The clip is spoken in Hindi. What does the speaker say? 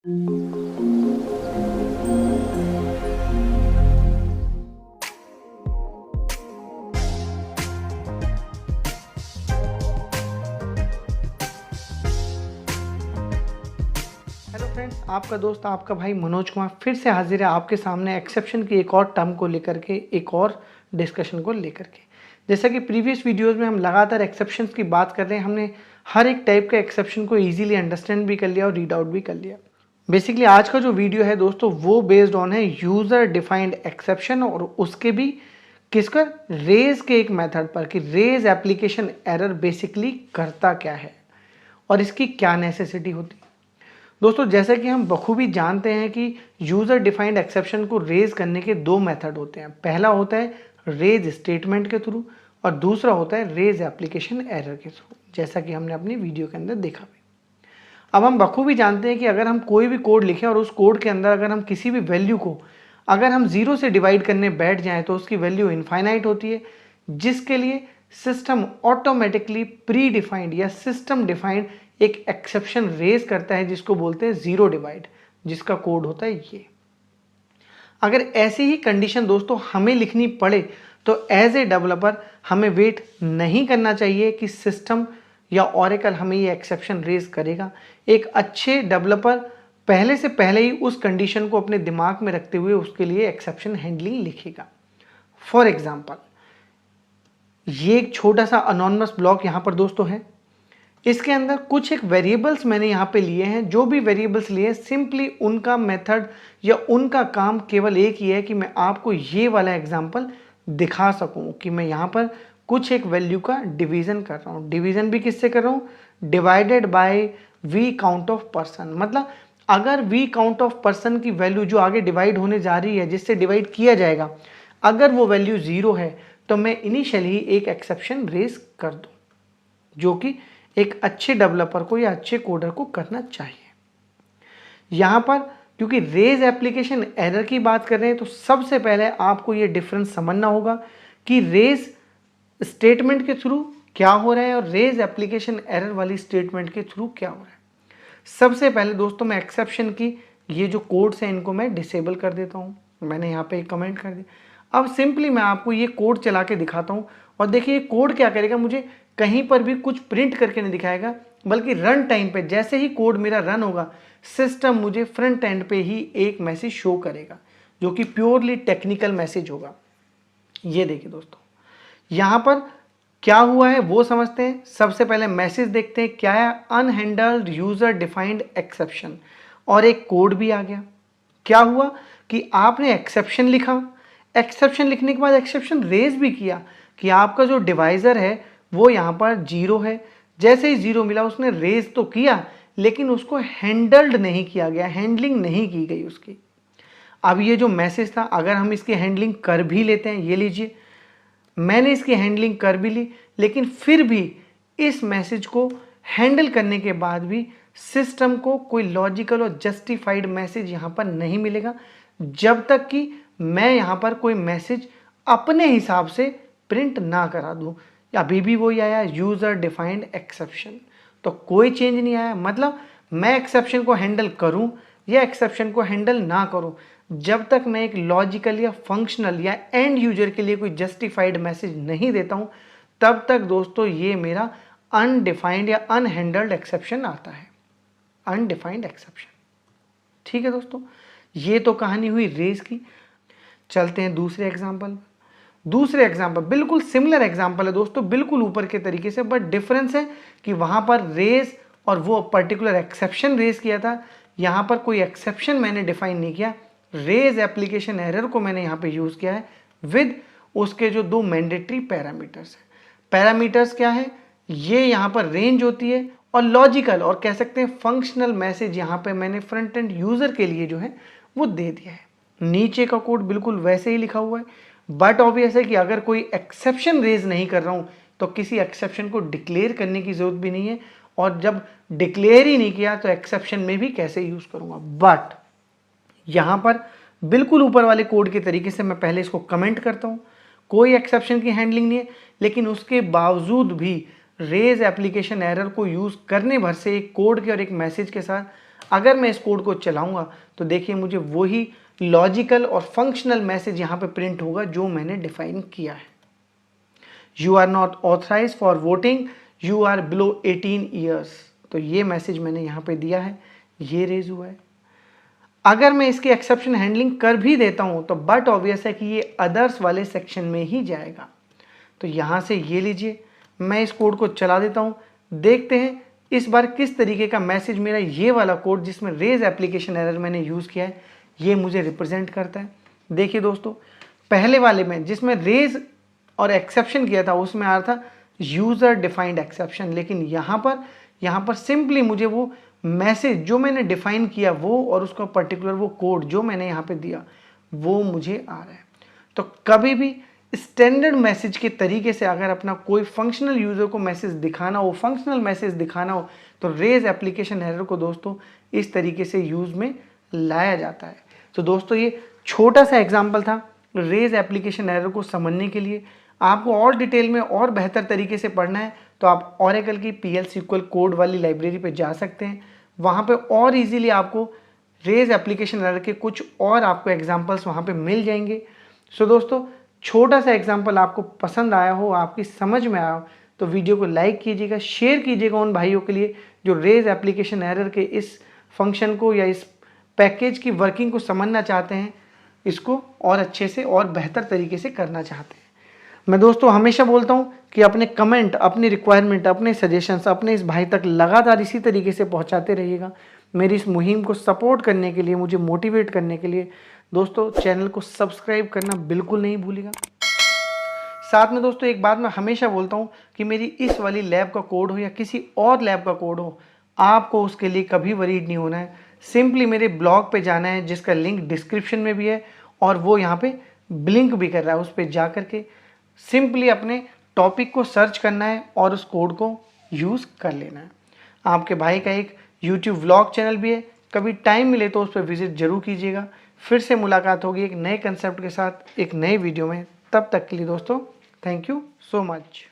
हेलो फ्रेंड्स, आपका दोस्त आपका भाई मनोज कुमार फिर से हाजिर है आपके सामने एक्सेप्शन की एक और टर्म को लेकर के, एक और डिस्कशन को लेकर के। जैसा कि प्रीवियस वीडियोस में हम लगातार एक्सेप्शंस की बात कर रहे हैं, हमने हर एक टाइप के एक्सेप्शन को इजीली अंडरस्टैंड भी कर लिया और रीड आउट भी कर लिया। बेसिकली आज का जो वीडियो है दोस्तों, वो बेस्ड ऑन है यूज़र डिफाइंड एक्सेप्शन और उसके भी किसका, रेज के एक मेथड पर कि रेज एप्लीकेशन एरर बेसिकली करता क्या है और इसकी क्या नेसेसिटी होती है। दोस्तों, जैसे कि हम बखूबी जानते हैं कि यूज़र डिफाइंड एक्सेप्शन को रेज करने के दो मेथड होते हैं। पहला होता है रेज स्टेटमेंट के थ्रू और दूसरा होता है रेज एप्लीकेशन एरर के थ्रू, जैसा कि हमने अपनी वीडियो के अंदर देखा भी। अब हम बखूबी जानते हैं कि अगर हम कोई भी कोड लिखें और उस कोड के अंदर अगर हम किसी भी वैल्यू को अगर हम 0 से डिवाइड करने बैठ जाएं तो उसकी वैल्यू इनफाइनाइट होती है, जिसके लिए सिस्टम ऑटोमेटिकली प्री डिफाइंड या सिस्टम डिफाइंड एक एक्सेप्शन रेज करता है, जिसको बोलते हैं 0 डिवाइड, जिसका कोड होता है ये। अगर ऐसी ही कंडीशन दोस्तों हमें लिखनी पड़े तो एज ए डेवलपर हमें वेट नहीं करना चाहिए कि सिस्टम या ओरेकल हमें ये एक्सेप्शन रेज करेगा। एक अच्छे डेवलपर पहले से पहले ही उस कंडीशन को अपने दिमाग में रखते हुए उसके लिए एक्सेप्शन हैंडलिंग लिखेगा। फॉर एग्जाम्पल, ये एक छोटा सा अनोनिमस ब्लॉक यहाँ पर दोस्तों है। इसके अंदर कुछ एक वेरिएबल्स मैंने यहाँ पे लिए हैं। जो भी वेरिएबल्स लिए सिंपली उनका मेथड या उनका काम केवल एक ही है कि मैं आपको ये वाला एग्जांपल दिखा सकूं कि मैं यहाँ पर कुछ एक वैल्यू का डिवीज़न कर रहा हूँ। डिवीज़न भी किससे कर रहा हूँ, divided by we count of person. मतलब अगर वी काउंट ऑफ पर्सन की वैल्यू जो आगे डिवाइड होने जा रही है, जिससे डिवाइड किया जाएगा, अगर वो वैल्यू 0 है तो मैं इनिशियली ही एक एक्सेप्शन रेज कर दूँ, जो कि एक अच्छे डेवलपर को या अच्छे कोडर को करना चाहिए। यहाँ पर क्योंकि रेज एप्लीकेशन एरर की बात कर रहे हैं तो सबसे पहले आपको ये डिफरेंस समझना होगा कि रेज स्टेटमेंट के थ्रू क्या हो रहा है और रेज एप्लीकेशन एरर वाली स्टेटमेंट के थ्रू क्या हो रहा है। सबसे पहले दोस्तों मैं एक्सेप्शन की ये जो कोड्स हैं इनको मैं डिसेबल कर देता हूँ। मैंने यहाँ पे एक कमेंट कर दिया। अब सिंपली मैं आपको ये कोड चला के दिखाता हूँ और देखिए ये कोड क्या करेगा, मुझे कहीं पर भी कुछ प्रिंट करके नहीं दिखाएगा, बल्कि रन टाइम पे जैसे ही कोड मेरा रन होगा सिस्टम मुझे फ्रंट एंड पे ही एक मैसेज शो करेगा, जो कि प्योरली टेक्निकल मैसेज होगा। ये देखिए दोस्तों, यहाँ पर क्या हुआ है वो समझते हैं। सबसे पहले मैसेज देखते हैं क्या है, अनहैंडल्ड यूजर डिफाइंड एक्सेप्शन, और एक कोड भी आ गया। क्या हुआ कि आपने एक्सेप्शन लिखा, एक्सेप्शन लिखने के बाद एक्सेप्शन रेज भी किया कि आपका जो डिवाइजर है वो यहाँ पर 0 है। जैसे ही 0 मिला उसने रेज तो किया, लेकिन उसको हैंडल्ड नहीं किया गया, हैंडलिंग नहीं की गई उसकी। अब ये जो मैसेज था, अगर हम इसकी हैंडलिंग कर भी लेते हैं, ये लीजिए मैंने इसकी हैंडलिंग कर भी ली, लेकिन फिर भी इस मैसेज को हैंडल करने के बाद भी सिस्टम को कोई लॉजिकल और जस्टिफाइड मैसेज यहाँ पर नहीं मिलेगा, जब तक कि मैं यहाँ पर कोई मैसेज अपने हिसाब से प्रिंट ना करा दूँ। अभी भी वही आया, यूज़र डिफाइंड एक्सेप्शन, तो कोई चेंज नहीं आया। मतलब मैं एक्सेप्शन को हैंडल करूं या एक्सेप्शन को हैंडल ना करूं, जब तक मैं एक लॉजिकल या फंक्शनल या एंड यूजर के लिए कोई जस्टिफाइड मैसेज नहीं देता हूं, तब तक दोस्तों ये मेरा अनडिफाइंड या अनहैंडल्ड एक्सेप्शन आता है, अनडिफाइंड एक्सेप्शन। ठीक है दोस्तों, ये तो कहानी हुई रेज की। चलते हैं दूसरे एग्जाम्पल। दूसरे एग्जाम्पल बिल्कुल सिमिलर एग्जाम्पल है दोस्तों, बिल्कुल ऊपर के तरीके से, बट डिफरेंस है कि वहाँ पर रेज और वो पर्टिकुलर एक्सेप्शन रेज किया था, यहाँ पर कोई एक्सेप्शन मैंने डिफाइन नहीं किया। रेज एप्लीकेशन एरर को मैंने यहाँ पे यूज़ किया है विद उसके जो 2 मैंडेटरी पैरामीटर्स हैं। पैरामीटर्स क्या है, ये यहाँ पर रेंज होती है, और लॉजिकल और कह सकते हैं फंक्शनल मैसेज यहाँ पे मैंने फ्रंट एंड यूज़र के लिए जो है वो दे दिया है। नीचे का कोड बिल्कुल वैसे ही लिखा हुआ है, बट ऑब्वियस है कि अगर कोई एक्सेप्शन रेज नहीं कर रहा हूं तो किसी एक्सेप्शन को डिक्लेयर करने की जरूरत भी नहीं है, और जब डिक्लेयर ही नहीं किया तो एक्सेप्शन में भी कैसे यूज करूंगा। बट यहां पर बिल्कुल ऊपर वाले कोड के तरीके से मैं पहले इसको कमेंट करता हूं, कोई एक्सेप्शन की हैंडलिंग नहीं है, लेकिन उसके बावजूद भी रेज एप्लीकेशन एरर को यूज करने भर से एक कोड के और एक मैसेज के साथ अगर मैं इस कोड को चलाऊंगा तो देखिए मुझे वही लॉजिकल और फंक्शनल मैसेज यहाँ पे प्रिंट होगा जो मैंने डिफाइन किया है। You are not authorize for voting, you are below 18 years. तो ये मैसेज मैंने यहाँ पे दिया है, ये रेज हुआ है। अगर मैं इसकी एक्सेप्शन हैंडलिंग कर भी देता हूँ तो बट ऑब्वियस है कि ये अदर्स वाले सेक्शन में ही जाएगा। तो यहाँ से ये लीजिए, मैं इस कोड को चला देता हूँ, देखते हैं इस बार किस तरीके का मैसेज मेरा ये वाला कोड जिसमें रेज एप्लीकेशन एरर मैंने यूज़ किया है ये मुझे रिप्रेजेंट करता है। देखिए दोस्तों, पहले वाले में जिसमें रेज और एक्सेप्शन किया था उसमें आ रहा था यूज़र डिफाइंड एक्सेप्शन, लेकिन यहाँ पर सिंपली मुझे वो मैसेज जो मैंने डिफाइन किया वो और उसका पर्टिकुलर वो कोड जो मैंने यहाँ पे दिया वो मुझे आ रहा है। तो कभी भी स्टैंडर्ड मैसेज के तरीके से अगर अपना कोई फंक्शनल यूज़र को मैसेज दिखाना हो, फंक्शनल मैसेज दिखाना हो, तो रेज एप्लीकेशन एरर को दोस्तों इस तरीके से यूज़ में लाया जाता है। तो दोस्तों ये छोटा सा एग्जाम्पल था रेज एप्लीकेशन एरर को समझने के लिए। आपको और डिटेल में और बेहतर तरीके से पढ़ना है तो आप ओरेकल की PLSQL कोड वाली लाइब्रेरी पे जा सकते हैं, वहाँ पे और इजीली आपको रेज एप्लीकेशन एरर के कुछ और आपको एग्जांपल्स वहाँ पे मिल जाएंगे। सो दोस्तों, छोटा सा एग्जांपल आपको पसंद आया हो, आपकी समझ में आया हो तो वीडियो को लाइक कीजिएगा, शेयर कीजिएगा उन भाइयों के लिए जो रेज एप्लीकेशन एरर के इस फंक्शन को या इस पैकेज की वर्किंग को समझना चाहते हैं, इसको और अच्छे से और बेहतर तरीके से करना चाहते हैं। मैं दोस्तों हमेशा बोलता हूँ कि अपने कमेंट, अपनी रिक्वायरमेंट, अपने सजेशंस अपने इस भाई तक लगातार इसी तरीके से पहुँचाते रहिएगा। मेरी इस मुहिम को सपोर्ट करने के लिए, मुझे मोटिवेट करने के लिए दोस्तों चैनल को सब्सक्राइब करना बिल्कुल नहीं भूलिएगा। साथ में दोस्तों एक बात मैं हमेशा बोलता हूँ कि मेरी इस वाली लैब का कोड हो या किसी और लैब का कोड हो, आपको उसके लिए कभी वरीड नहीं होना है। सिंपली मेरे ब्लॉग पे जाना है जिसका लिंक डिस्क्रिप्शन में भी है और वो यहाँ पे ब्लिंक भी कर रहा है, उस पर जा कर के सिंपली अपने टॉपिक को सर्च करना है और उस कोड को यूज़ कर लेना है। आपके भाई का एक YouTube व्लॉग चैनल भी है, कभी टाइम मिले तो उस पर विजिट जरूर कीजिएगा। फिर से मुलाकात होगी एक नए कंसेप्ट के साथ एक नए वीडियो में। तब तक के लिए दोस्तों थैंक यू सो मच।